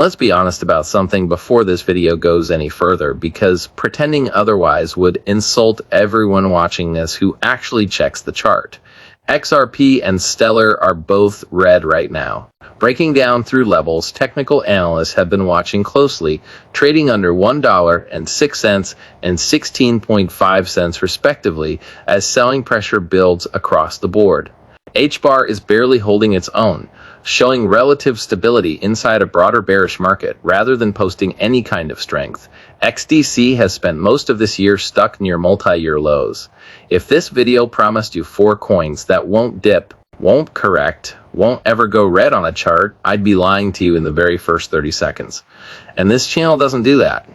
Let's be honest about something before this video goes any further, because pretending otherwise would insult everyone watching this who actually checks the chart. XRP and Stellar are both red right now. Breaking down through levels, technical analysts have been watching closely, trading under $1.06 and 16.5 cents respectively as selling pressure builds across the board. HBAR is barely holding its own, showing relative stability inside a broader bearish market rather than posting any kind of strength. XDC has spent most of this year stuck near multi-year lows. If this video promised you 4 coins that won't dip, won't correct, won't ever go red on a chart, I'd be lying to you in the very first 30 seconds. And this channel doesn't do that.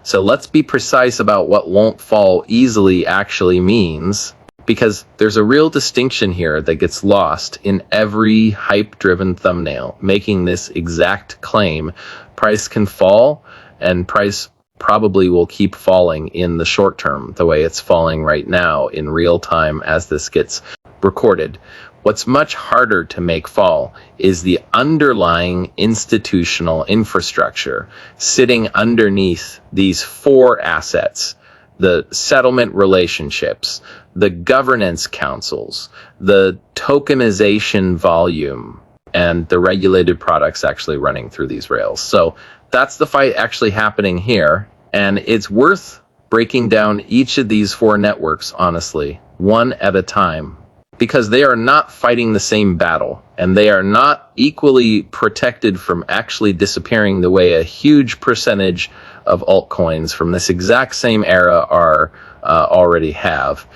So let's be precise about what won't fall easily actually means, because there's a real distinction here that gets lost in every hype-driven thumbnail making this exact claim. Price can fall, and price probably will keep falling in the short term, the way it's falling right now in real time as this gets recorded. What's much harder to make fall is the underlying institutional infrastructure sitting underneath these 4 assets: the settlement relationships, the governance councils, the tokenization volume, and the regulated products actually running through these rails. So that's the fight actually happening here, and it's worth breaking down each of these 4 networks, honestly, one at a time, because they are not fighting the same battle, and they are not equally protected from actually disappearing the way a huge percentage of altcoins from this exact same era are already have.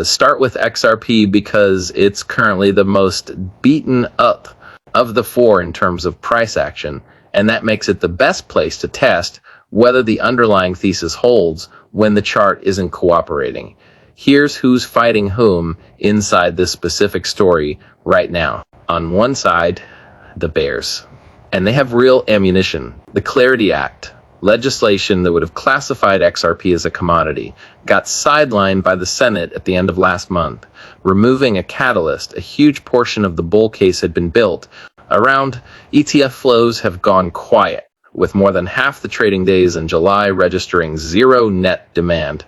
Start with XRP because it's currently the most beaten up of the 4 in terms of price action, and that makes it the best place to test whether the underlying thesis holds when the chart isn't cooperating. Here's who's fighting whom inside this specific story right now. On one side, the bears. And they have real ammunition. The Clarity Act, legislation that would have classified XRP as a commodity, got sidelined by the Senate at the end of last month, removing a catalyst. A huge portion of the bull case had been built around ETF flows have gone quiet, with more than half the trading days in July registering 0 net demand.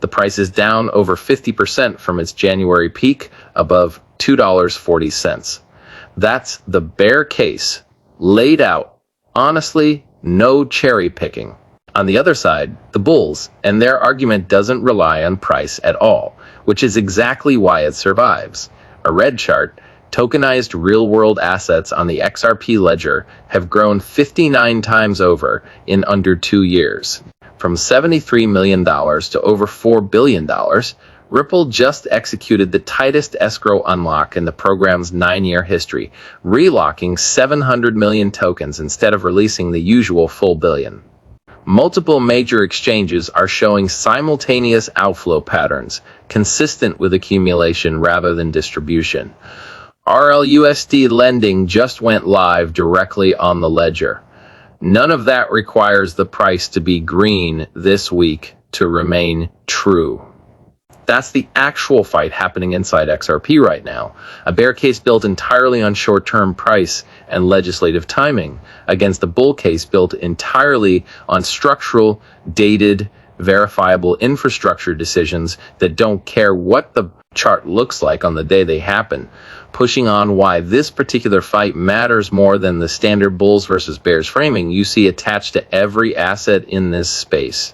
The price is down over 50% from its January peak, above $2.40. That's the bear case laid out. Honestly, no cherry picking. On the other side, the bulls, and their argument doesn't rely on price at all, which is exactly why it survives. A red chart, tokenized real-world assets on the XRP ledger have grown 59 times over in under 2 years. From $73 million to over $4 billion, Ripple just executed the tightest escrow unlock in the program's 9-year history, relocking 700 million tokens instead of releasing the usual full billion. Multiple major exchanges are showing simultaneous outflow patterns, consistent with accumulation rather than distribution. RLUSD lending just went live directly on the ledger. None of that requires the price to be green this week to remain true. That's the actual fight happening inside XRP right now. A bear case built entirely on short-term price and legislative timing against a bull case built entirely on structural, dated, verifiable infrastructure decisions that don't care what the chart looks like on the day they happen, pushing on why this particular fight matters more than the standard bulls versus bears framing you see attached to every asset in this space.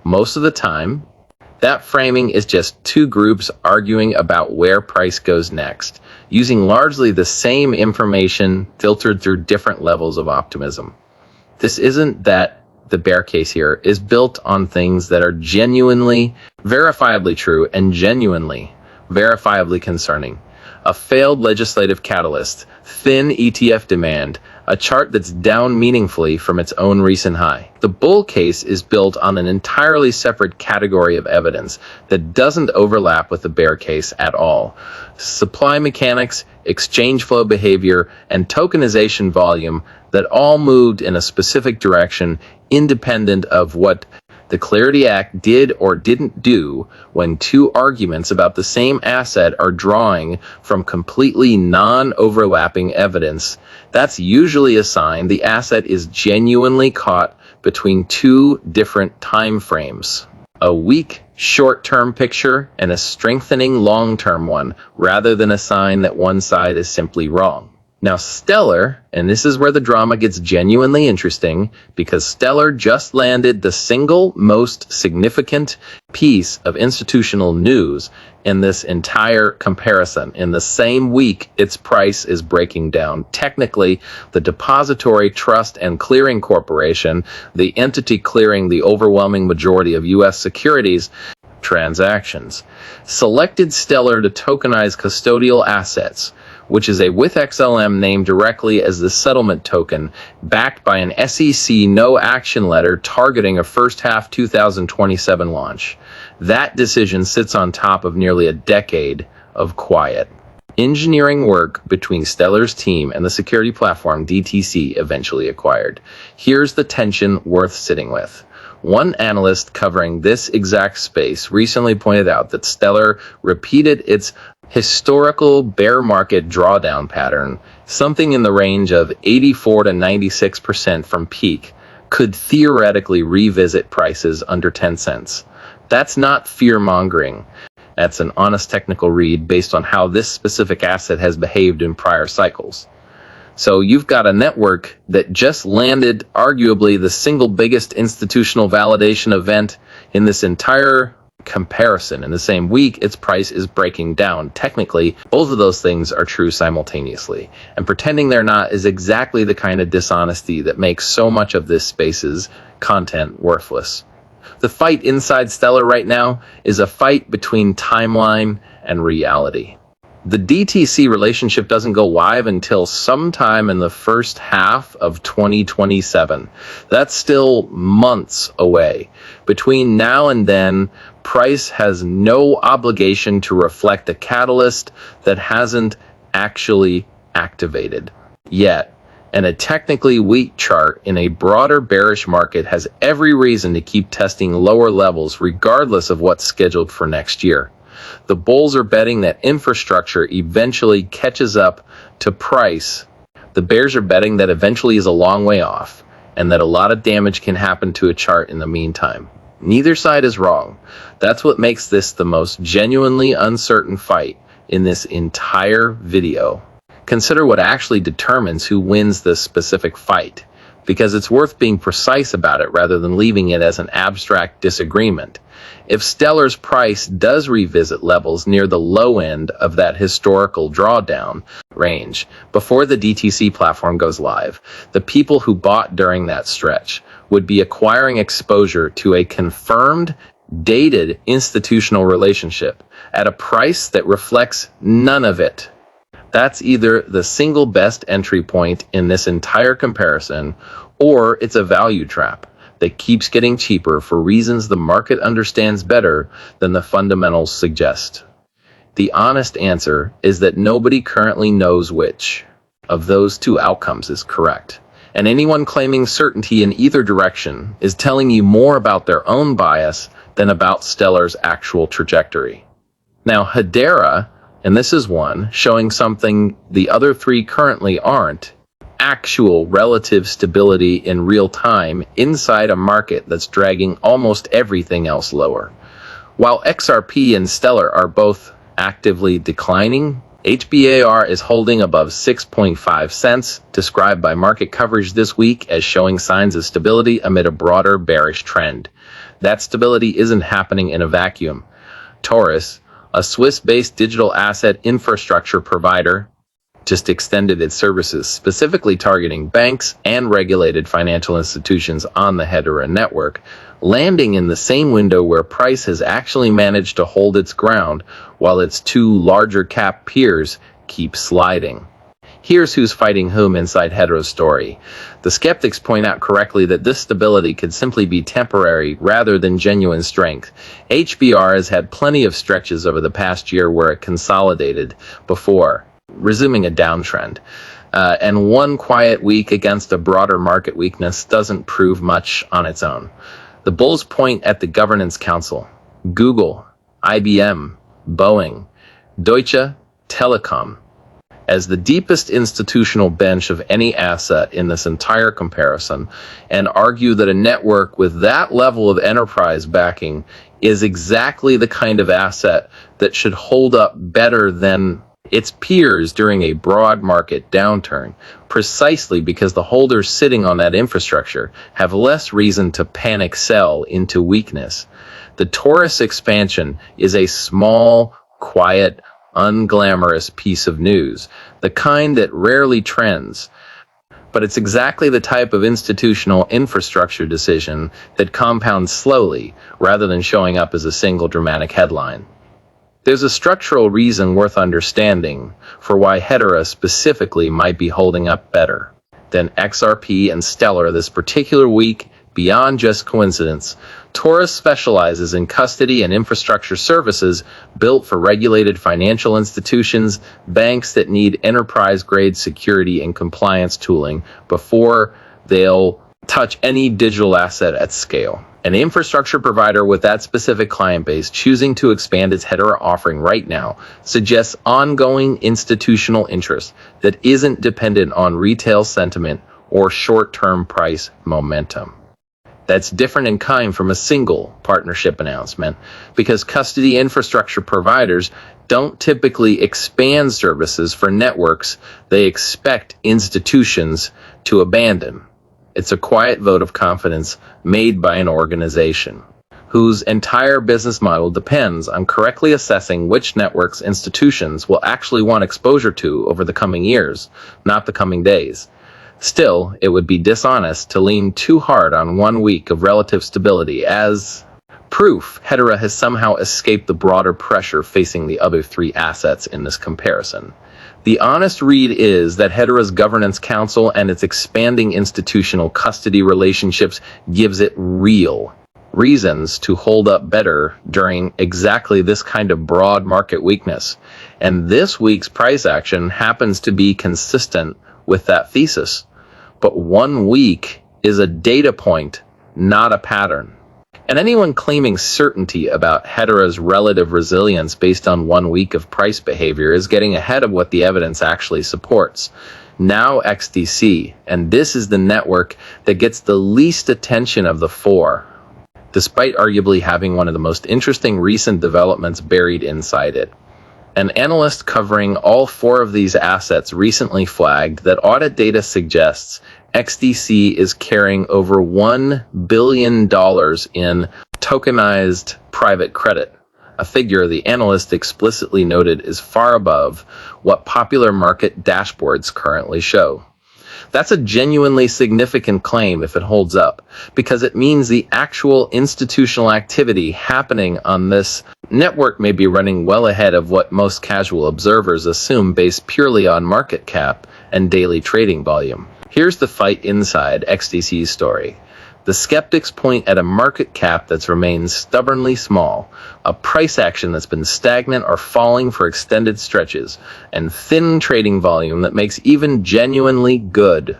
Most of the time, that framing is just 2 groups arguing about where price goes next, using largely the same information filtered through different levels of optimism. This isn't that the bear case here is built on things that are genuinely, verifiably true and genuinely, verifiably concerning. A failed legislative catalyst, thin ETF demand, a chart that's down meaningfully from its own recent high. The bull case is built on an entirely separate category of evidence that doesn't overlap with the bear case at all. Supply mechanics, exchange flow behavior, and tokenization volume that all moved in a specific direction independent of what the Clarity Act did or didn't do when two arguments about the same asset are drawing from completely non-overlapping evidence. That's usually a sign the asset is genuinely caught between two different time frames. A weak short-term picture and a strengthening long-term one, rather than a sign that one side is simply wrong. Now, Stellar, and this is where the drama gets genuinely interesting, because Stellar just landed the single most significant piece of institutional news in this entire comparison. In the same week, its price is breaking down. Technically, the Depository Trust and Clearing Corporation, the entity clearing the overwhelming majority of U.S. securities transactions, selected Stellar to tokenize custodial assets, which is a with XLM named directly as the settlement token, backed by an SEC no action letter targeting a first half 2027 launch. That decision sits on top of nearly a decade of quiet engineering work between Stellar's team and the security platform DTC eventually acquired. Here's the tension worth sitting with. One analyst covering this exact space recently pointed out that Stellar repeated its historical bear market drawdown pattern, something in the range of 84 to 96% from peak, could theoretically revisit prices under 10 cents. That's not fear-mongering. That's an honest technical read based on how this specific asset has behaved in prior cycles. So you've got a network that just landed arguably the single biggest institutional validation event in this entire comparison. In the same week, its price is breaking down. Technically, both of those things are true simultaneously. And pretending they're not is exactly the kind of dishonesty that makes so much of this space's content worthless. The fight inside Stellar right now is a fight between timeline and reality. The DTC relationship doesn't go live until sometime in the first half of 2027. That's still months away. Between now and then, price has no obligation to reflect a catalyst that hasn't actually activated yet. And a technically weak chart in a broader bearish market has every reason to keep testing lower levels regardless of what's scheduled for next year. The bulls are betting that infrastructure eventually catches up to price. The bears are betting that eventually is a long way off, and that a lot of damage can happen to a chart in the meantime. Neither side is wrong. That's what makes this the most genuinely uncertain fight in this entire video. Consider what actually determines who wins this specific fight, because it's worth being precise about it rather than leaving it as an abstract disagreement. If Stellar's price does revisit levels near the low end of that historical drawdown range before the DTC platform goes live, the people who bought during that stretch would be acquiring exposure to a confirmed, dated institutional relationship at a price that reflects none of it. That's either the single best entry point in this entire comparison, or it's a value trap that keeps getting cheaper for reasons the market understands better than the fundamentals suggest. The honest answer is that nobody currently knows which of those two outcomes is correct. And anyone claiming certainty in either direction is telling you more about their own bias than about Stellar's actual trajectory. Now, Hedera, and this is one, showing something the other three currently aren't, actual relative stability in real time inside a market that's dragging almost everything else lower. While XRP and Stellar are both actively declining, HBAR is holding above 6.5 cents, described by market coverage this week as showing signs of stability amid a broader bearish trend. That stability isn't happening in a vacuum. Taurus, a Swiss-based digital asset infrastructure provider, just extended its services, specifically targeting banks and regulated financial institutions on the Hedera network, landing in the same window where price has actually managed to hold its ground while its two larger cap peers keep sliding. Here's who's fighting whom inside Hedera's story. The skeptics point out correctly that this stability could simply be temporary rather than genuine strength. HBAR has had plenty of stretches over the past year where it consolidated before resuming a downtrend. And one quiet week against a broader market weakness doesn't prove much on its own. The bulls point at the governance council: Google, IBM, Boeing, Deutsche Telekom, as the deepest institutional bench of any asset in this entire comparison, and argue that a network with that level of enterprise backing is exactly the kind of asset that should hold up better than its peers during a broad market downturn, precisely because the holders sitting on that infrastructure have less reason to panic sell into weakness. The Taurus expansion is a small, quiet, unglamorous piece of news, the kind that rarely trends, but it's exactly the type of institutional infrastructure decision that compounds slowly rather than showing up as a single dramatic headline. There's a structural reason worth understanding for why Hedera specifically might be holding up better than XRP and Stellar this particular week. Beyond just coincidence, Taurus specializes in custody and infrastructure services built for regulated financial institutions, banks that need enterprise-grade security and compliance tooling before they'll touch any digital asset at scale. An infrastructure provider with that specific client base choosing to expand its Hedera offering right now suggests ongoing institutional interest that isn't dependent on retail sentiment or short-term price momentum. That's different in kind from a single partnership announcement, because custody infrastructure providers don't typically expand services for networks they expect institutions to abandon. It's a quiet vote of confidence made by an organization whose entire business model depends on correctly assessing which networks institutions will actually want exposure to over the coming years, not the coming days. Still, it would be dishonest to lean too hard on 1 week of relative stability as proof Hedera has somehow escaped the broader pressure facing the other three assets in this comparison. The honest read is that Hedera's governance council and its expanding institutional custody relationships gives it real reasons to hold up better during exactly this kind of broad market weakness. And this week's price action happens to be consistent with that thesis. But 1 week is a data point, not a pattern. And anyone claiming certainty about Hedera's relative resilience based on 1 week of price behavior is getting ahead of what the evidence actually supports. Now XDC, and this is the network that gets the least attention of the four, despite arguably having one of the most interesting recent developments buried inside it. An analyst covering all four of these assets recently flagged that audit data suggests XDC is carrying over $1 billion in tokenized private credit, a figure the analyst explicitly noted is far above what popular market dashboards currently show. That's a genuinely significant claim if it holds up, because it means the actual institutional activity happening on this network may be running well ahead of what most casual observers assume based purely on market cap and daily trading volume. Here's the fight inside XDC's story. The skeptics point at a market cap that's remained stubbornly small, a price action that's been stagnant or falling for extended stretches, and thin trading volume that makes even genuinely good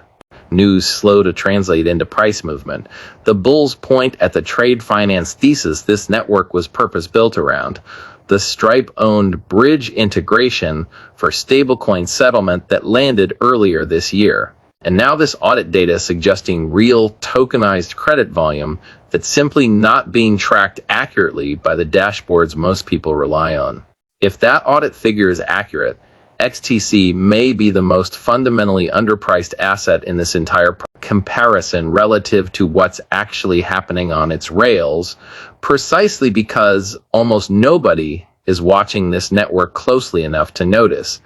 news slow to translate into price movement. The bulls point at the trade finance thesis this network was purpose-built around, the Stripe-owned bridge integration for stablecoin settlement that landed earlier this year. And now this audit data suggesting real tokenized credit volume that's simply not being tracked accurately by the dashboards most people rely on. If that audit figure is accurate, XTC may be the most fundamentally underpriced asset in this entire comparison relative to what's actually happening on its rails, precisely because almost nobody is watching this network closely enough to notice.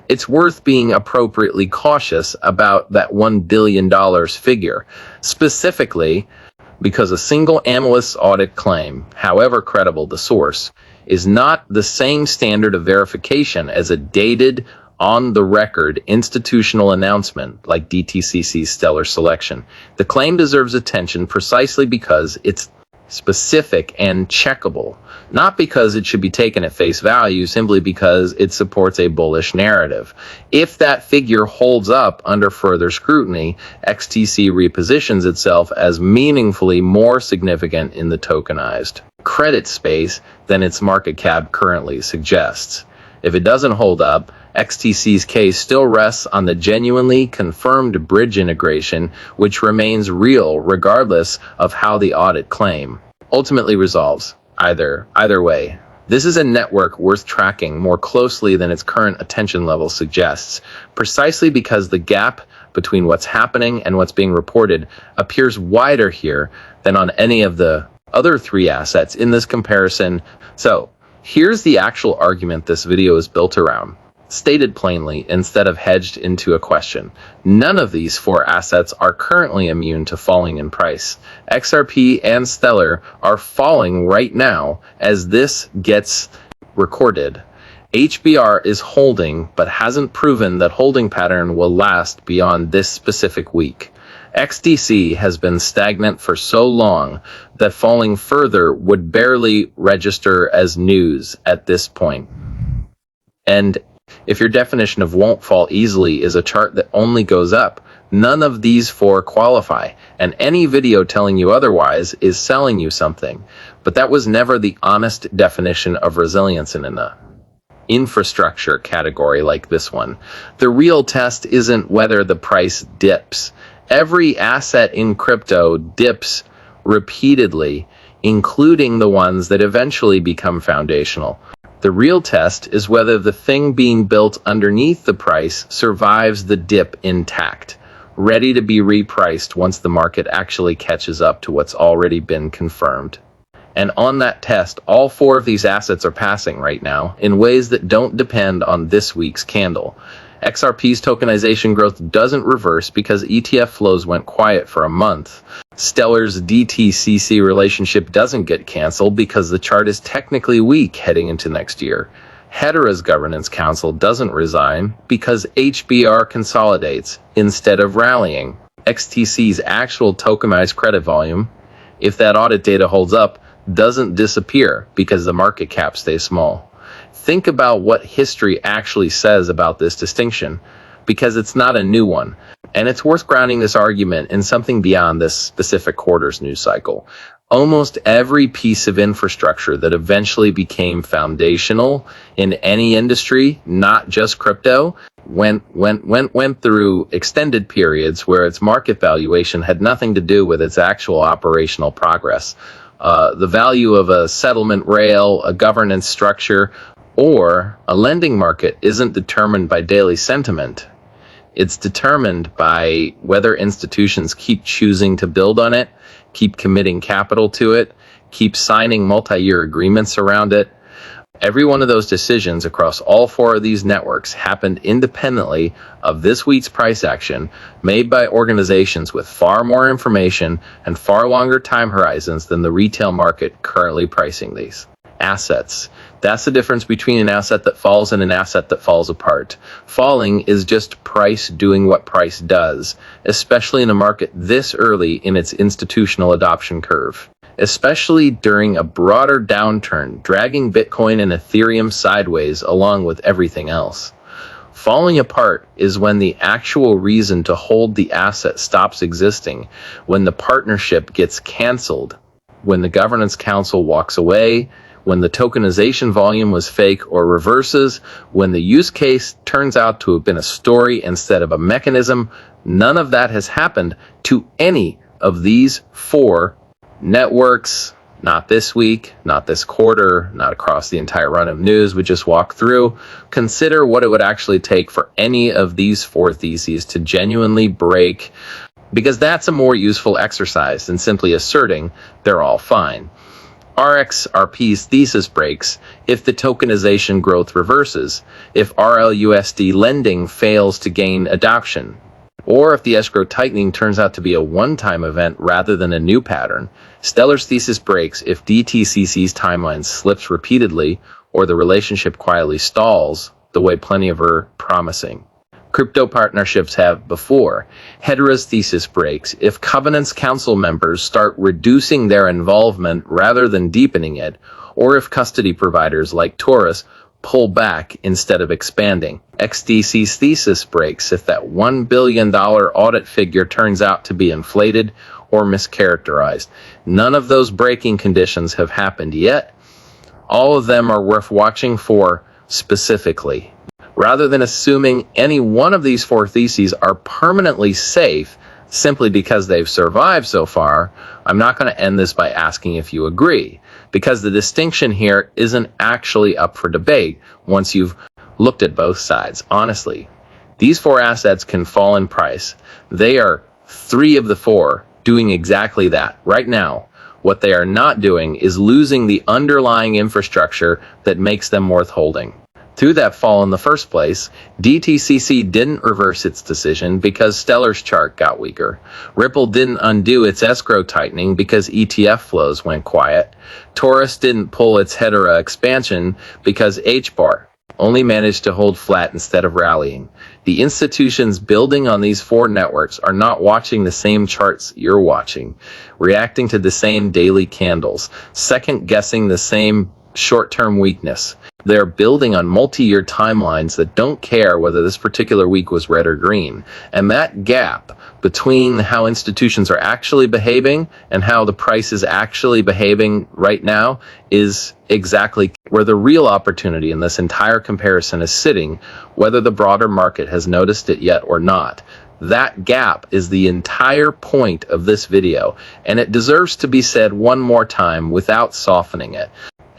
It's worth being appropriately cautious about that $1 billion figure, specifically because a single analyst's audit claim, however credible the source, is not the same standard of verification as a dated, on-the-record institutional announcement like DTCC's Stellar selection. The claim deserves attention precisely because it's specific, and checkable, not because it should be taken at face value, simply because it supports a bullish narrative. If that figure holds up under further scrutiny, XTC repositions itself as meaningfully more significant in the tokenized credit space than its market cap currently suggests. If it doesn't hold up, XTC's case still rests on the genuinely confirmed bridge integration, which remains real regardless of how the audit claim ultimately resolves. Either way, this is a network worth tracking more closely than its current attention level suggests, precisely because the gap between what's happening and what's being reported appears wider here than on any of the other three assets in this comparison. So, here's the actual argument this video is built around, stated plainly instead of hedged into a question. None of these four assets are currently immune to falling in price. XRP and Stellar are falling right now as this gets recorded. HBAR is holding, but hasn't proven that holding pattern will last beyond this specific week. XDC has been stagnant for so long that falling further would barely register as news at this point. And if your definition of won't fall easily is a chart that only goes up, none of these four qualify, and any video telling you otherwise is selling you something. But that was never the honest definition of resilience in an infrastructure category like this one. The real test isn't whether the price dips. Every asset in crypto dips repeatedly, including the ones that eventually become foundational. The real test is whether the thing being built underneath the price survives the dip intact, ready to be repriced once the market actually catches up to what's already been confirmed. And on that test, all four of these assets are passing right now in ways that don't depend on this week's candle. XRP's tokenization growth doesn't reverse because ETF flows went quiet for a month. Stellar's DTCC relationship doesn't get canceled because the chart is technically weak heading into next year. Hedera's governance council doesn't resign because HBAR consolidates instead of rallying. XTC's actual tokenized credit volume, if that audit data holds up, doesn't disappear because the market cap stays small. Think about what history actually says about this distinction, because it's not a new one, and it's worth grounding this argument in something beyond this specific quarter's news cycle. Almost every piece of infrastructure that eventually became foundational in any industry, not just crypto, went through extended periods where its market valuation had nothing to do with its actual operational progress. The value of a settlement rail, a governance structure, or a lending market isn't determined by daily sentiment. It's determined by whether institutions keep choosing to build on it, keep committing capital to it, keep signing multi-year agreements around it. Every one of those decisions across all four of these networks happened independently of this week's price action, made by organizations with far more information and far longer time horizons than the retail market currently pricing these assets. That's the difference between an asset that falls and an asset that falls apart. Falling is just price doing what price does, especially in a market this early in its institutional adoption curve. Especially during a broader downturn, dragging Bitcoin and Ethereum sideways along with everything else. Falling apart is when the actual reason to hold the asset stops existing, when the partnership gets canceled, when the governance council walks away, when the tokenization volume was fake or reverses, when the use case turns out to have been a story instead of a mechanism. None of that has happened to any of these four networks, not this week, not this quarter, not across the entire run of news we just walked through. Consider what it would actually take for any of these four theses to genuinely break, because that's a more useful exercise than simply asserting they're all fine. RXRP's thesis breaks if the tokenization growth reverses, if RLUSD lending fails to gain adoption, or if the escrow tightening turns out to be a one-time event rather than a new pattern. Stellar's thesis breaks if DTCC's timeline slips repeatedly or the relationship quietly stalls, the way plenty of are promising. crypto partnerships have before. Hedera's thesis breaks if Covenant's council members start reducing their involvement rather than deepening it, or if custody providers like Taurus pull back instead of expanding. XDC's thesis breaks if that $1 billion audit figure turns out to be inflated or mischaracterized. None of those breaking conditions have happened yet. All of them are worth watching for specifically. Rather than assuming any one of these four theses are permanently safe simply because they've survived so far, I'm not going to end this by asking if you agree, because the distinction here isn't actually up for debate once you've looked at both sides. Honestly, these four assets can fall in price. They are three of the four doing exactly that right now. What they are not doing is losing the underlying infrastructure that makes them worth holding. Through that fall in the first place, DTCC didn't reverse its decision because Stellar's chart got weaker. Ripple didn't undo its escrow tightening because ETF flows went quiet. Taurus didn't pull its Hedera expansion because HBAR only managed to hold flat instead of rallying. The institutions building on these four networks are not watching the same charts you're watching, reacting to the same daily candles, second-guessing the same short-term weakness. They're building on multi-year timelines that don't care whether this particular week was red or green. And that gap between how institutions are actually behaving and how the price is actually behaving right now is exactly where the real opportunity in this entire comparison is sitting, whether the broader market has noticed it yet or not. That gap is the entire point of this video, and it deserves to be said one more time without softening it.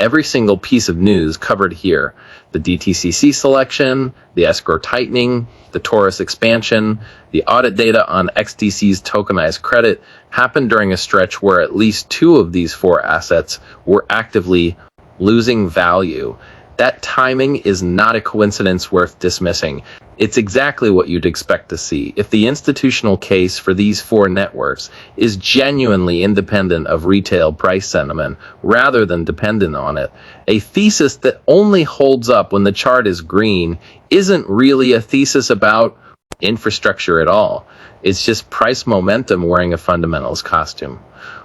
Every single piece of news covered here, the DTCC selection, the escrow tightening, the Taurus expansion, the audit data on XDC's tokenized credit, happened during a stretch where at least two of these four assets were actively losing value. That timing is not a coincidence worth dismissing. It's exactly what you'd expect to see if the institutional case for these four networks is genuinely independent of retail price sentiment rather than dependent on it. A thesis that only holds up when the chart is green isn't really a thesis about infrastructure at all. It's just price momentum wearing a fundamentals costume.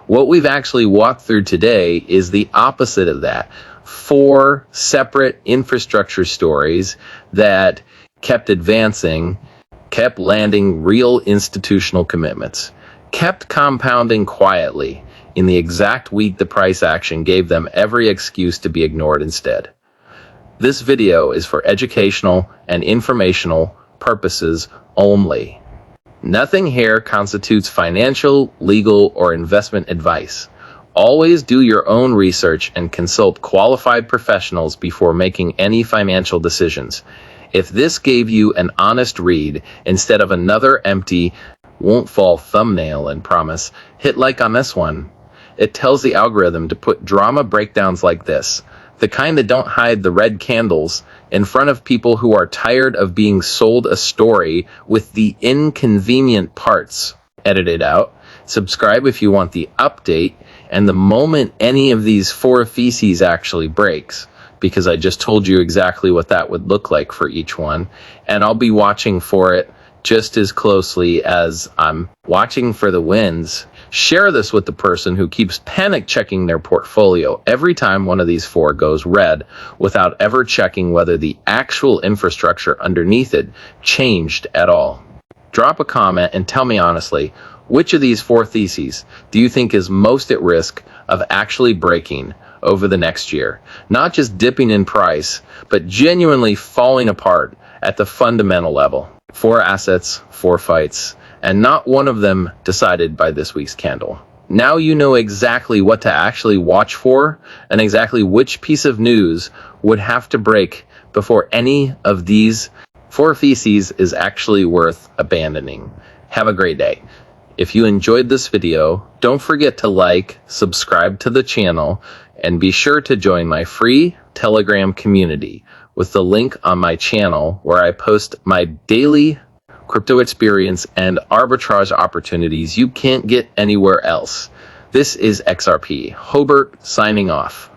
What we've actually walked through today is the opposite of that. Four separate infrastructure stories that kept advancing, kept landing real institutional commitments, kept compounding quietly in the exact week the price action gave them every excuse to be ignored instead. This video is for educational and informational purposes only. Nothing here constitutes financial, legal, or investment advice. Always do your own research and consult qualified professionals before making any financial decisions. If this gave you an honest read instead of another empty, won't fall thumbnail and promise, hit like on this one. It tells the algorithm to put drama breakdowns like this, the kind that don't hide the red candles, in front of people who are tired of being sold a story with the inconvenient parts edited out. Subscribe if you want the update, and the moment any of these four theses actually breaks, because I just told you exactly what that would look like for each one, and I'll be watching for it just as closely as I'm watching for the wins. Share this with the person who keeps panic checking their portfolio every time one of these four goes red without ever checking whether the actual infrastructure underneath it changed at all. Drop a comment and tell me honestly, which of these four theses do you think is most at risk of actually breaking over the next year? Not just dipping in price, but genuinely falling apart at the fundamental level. Four assets, four fights, and not one of them decided by this week's candle. Now you know exactly what to actually watch for and exactly which piece of news would have to break before any of these four theses is actually worth abandoning. Have a great day. If you enjoyed this video, don't forget to like, subscribe to the channel, and be sure to join my free Telegram community with the link on my channel where I post my daily crypto experience and arbitrage opportunities you can't get anywhere else. This is XRP Hobart signing off.